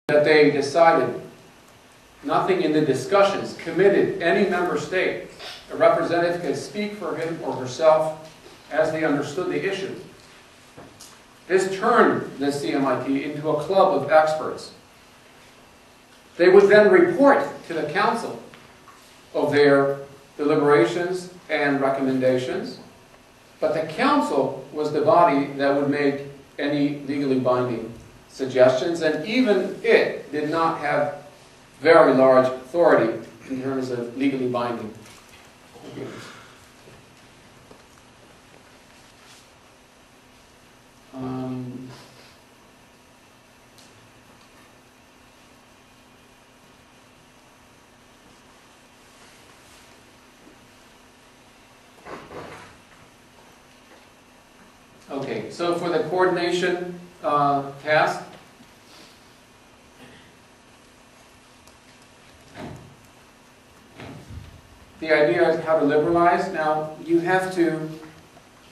that they decided, nothing in the discussions committed any member state. A representative could speak for him or herself as they understood the issue. This turned the CMIT into a club of experts. They would then report to the Council of their deliberations and recommendations, but the Council was the body that would make any legally binding suggestions, and even it did not have very large authority in terms of legally binding agreements. Okay, so for the coordination task, the idea is how to liberalize. Now, you have to,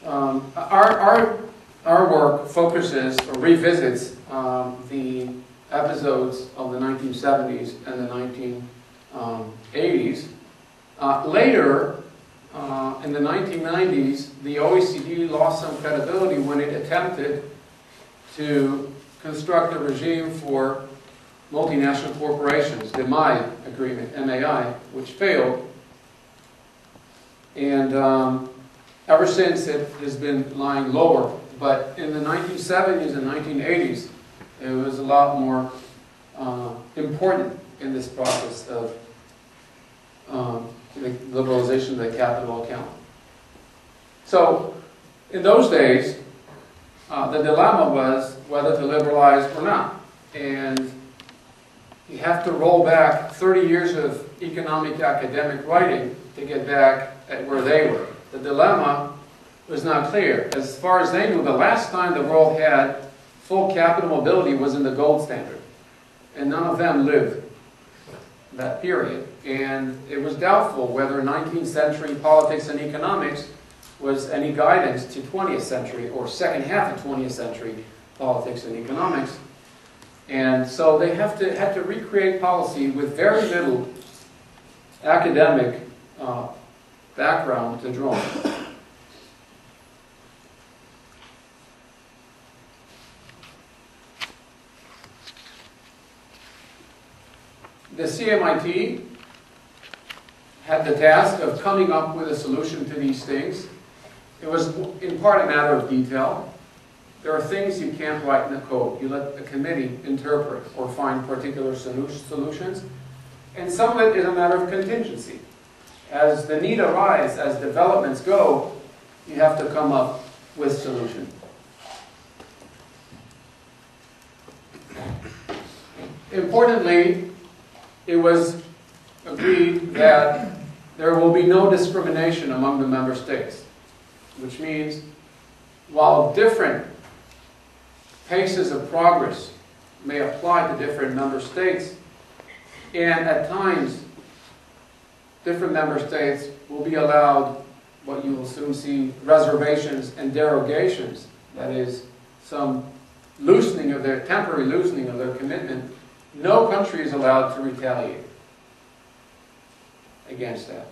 our work focuses or revisits the episodes of the 1970s and the 1980s. Later, in the 1990s, the OECD lost some credibility when it attempted to construct a regime for multinational corporations, the MAI agreement, MAI, which failed. And ever since, it has been lying lower. But in the 1970s and 1980s, it was a lot more important in this process of the liberalization of the capital account. So, in those days, the dilemma was whether to liberalize or not. And you have to roll back 30 years of economic academic writing to get back at where they were. The dilemma was not clear. As far as they knew, the last time the world had full capital mobility was in the gold standard. And none of them lived that period. And it was doubtful whether 19th century politics and economics was any guidance to 20th century or second half of 20th century politics and economics. And so they had to recreate policy with very little academic background to draw on. The CMIT had the task of coming up with a solution to these things. It was in part a matter of detail. There are things you can't write in the code. You let the committee interpret or find particular solutions. And some of it is a matter of contingency. As the need arises, as developments go, you have to come up with solutions. Importantly, it was agreed that there will be no discrimination among the member states, which means while different paces of progress may apply to different member states, and at times different member states will be allowed what you will soon see reservations and derogations, that is, some loosening of their, temporary loosening of their commitment. No country is allowed to retaliate against that,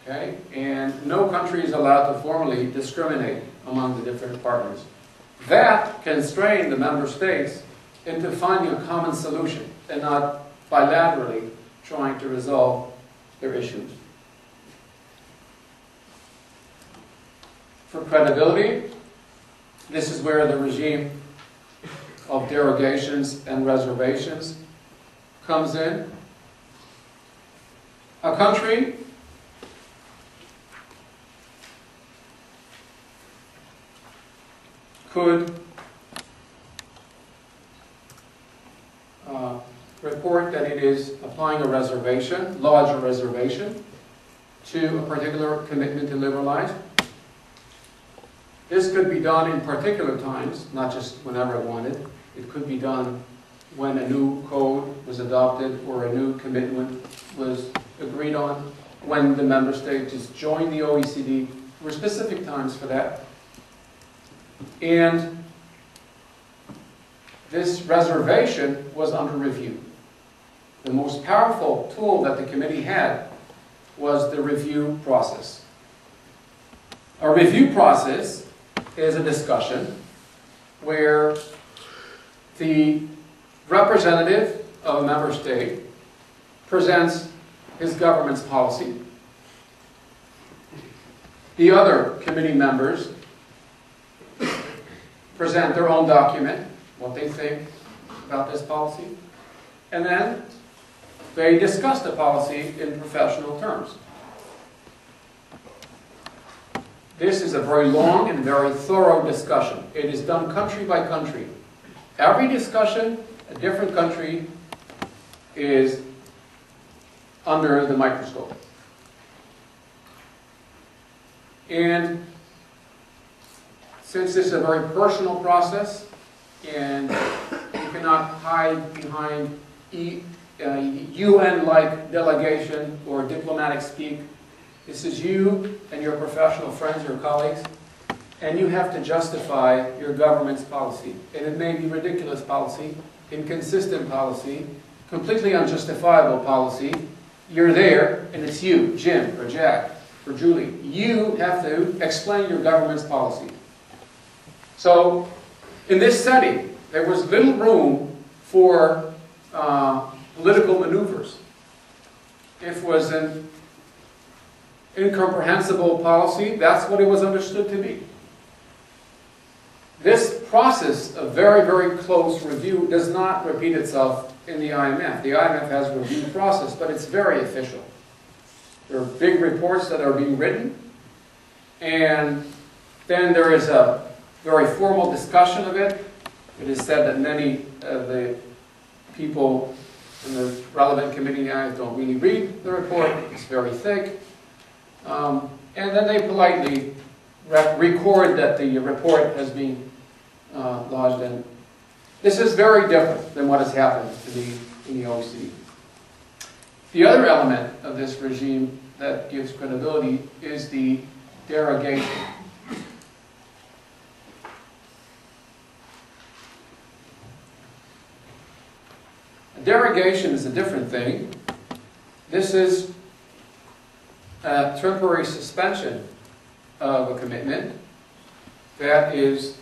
okay? And no country is allowed to formally discriminate among the different partners. That constrained the member states into finding a common solution and not bilaterally trying to resolve their issues. For credibility, this is where the regime of derogations and reservations comes in. A country could report that it is applying a reservation, lodge a reservation, to a particular commitment to liberalize. This could be done in particular times, not just whenever it wanted. It could be done when a new code was adopted or a new commitment was agreed on, when the member states just joined the OECD. There were specific times for that. And this reservation was under review. The most powerful tool that the committee had was the review process. A review process is a discussion where the representative of a member state presents his government's policy. The other committee members present their own document, what they think about this policy, and then they discuss the policy in professional terms. This is a very long and very thorough discussion. It is done country by country. Every discussion, a different country is under the microscope. And since this is a very personal process, and you cannot hide behind UN-like delegation or diplomatic speak, this is you and your professional friends, your colleagues, and you have to justify your government's policy. And it may be ridiculous policy, inconsistent policy, completely unjustifiable policy. You're there, and it's you, Jim or Jack or Julie. You have to explain your government's policy. So, in this setting, there was little room for political maneuvers. If it was an incomprehensible policy, that's what it was understood to be. This process of very, very close review does not repeat itself in the IMF. The IMF has a review process, but it's very official. There are big reports that are being written, and then there is a very formal discussion of it. It is said that many of the people in the relevant committee now don't really read the report. It's very thick. And then they politely record that the report has been lodged in. This is very different than what has happened in the OECD. The other element of this regime that gives credibility is the derogation. A derogation is a different thing. This is a temporary suspension of a commitment that is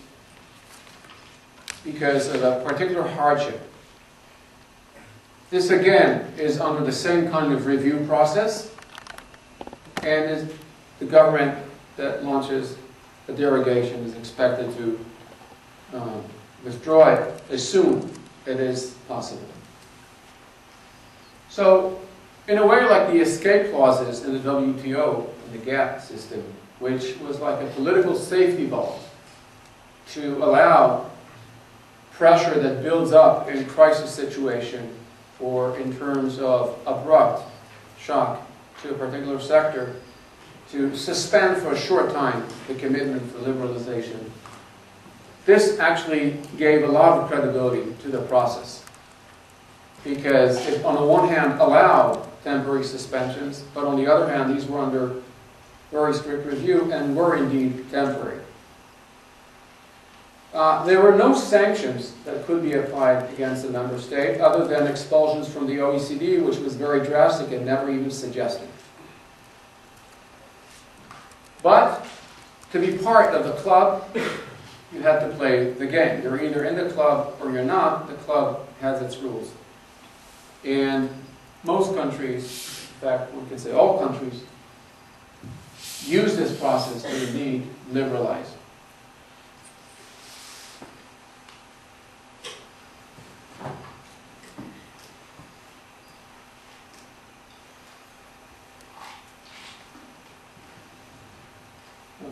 because of a particular hardship. This again is under the same kind of review process, and is the government that launches a derogation is expected to withdraw it as soon as it is possible. So, in a way like the escape clauses in the WTO, in the GATT system, which was like a political safety valve to allow pressure that builds up in crisis situation or in terms of abrupt shock to a particular sector, to suspend for a short time the commitment for liberalization. This actually gave a lot of credibility to the process, because it, on the one hand, allowed temporary suspensions, but on the other hand, these were under very strict review and were indeed temporary. There were no sanctions that could be applied against a member state other than expulsions from the OECD, which was very drastic and never even suggested. But to be part of the club, you had to play the game. You're either in the club or you're not. The club has its rules. And most countries, in fact, we can say all countries, use this process to indeed liberalize.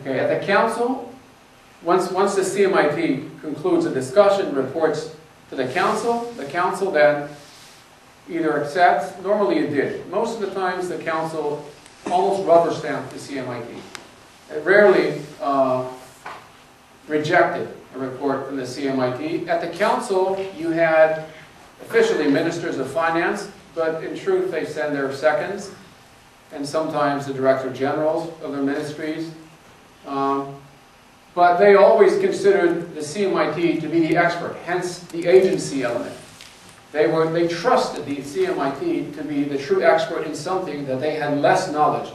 Okay, at the Council, once the CMIT concludes a discussion, reports to the Council then either accepts, normally it did. Most of the times the Council almost rubber stamped the CMIT. It rarely rejected a report from the CMIT. At the Council, you had officially ministers of finance, but in truth they send their seconds, and sometimes the director generals of their ministries. But they always considered the CMIT to be the expert, hence the agency element. They trusted the CMIT to be the true expert in something that they had less knowledge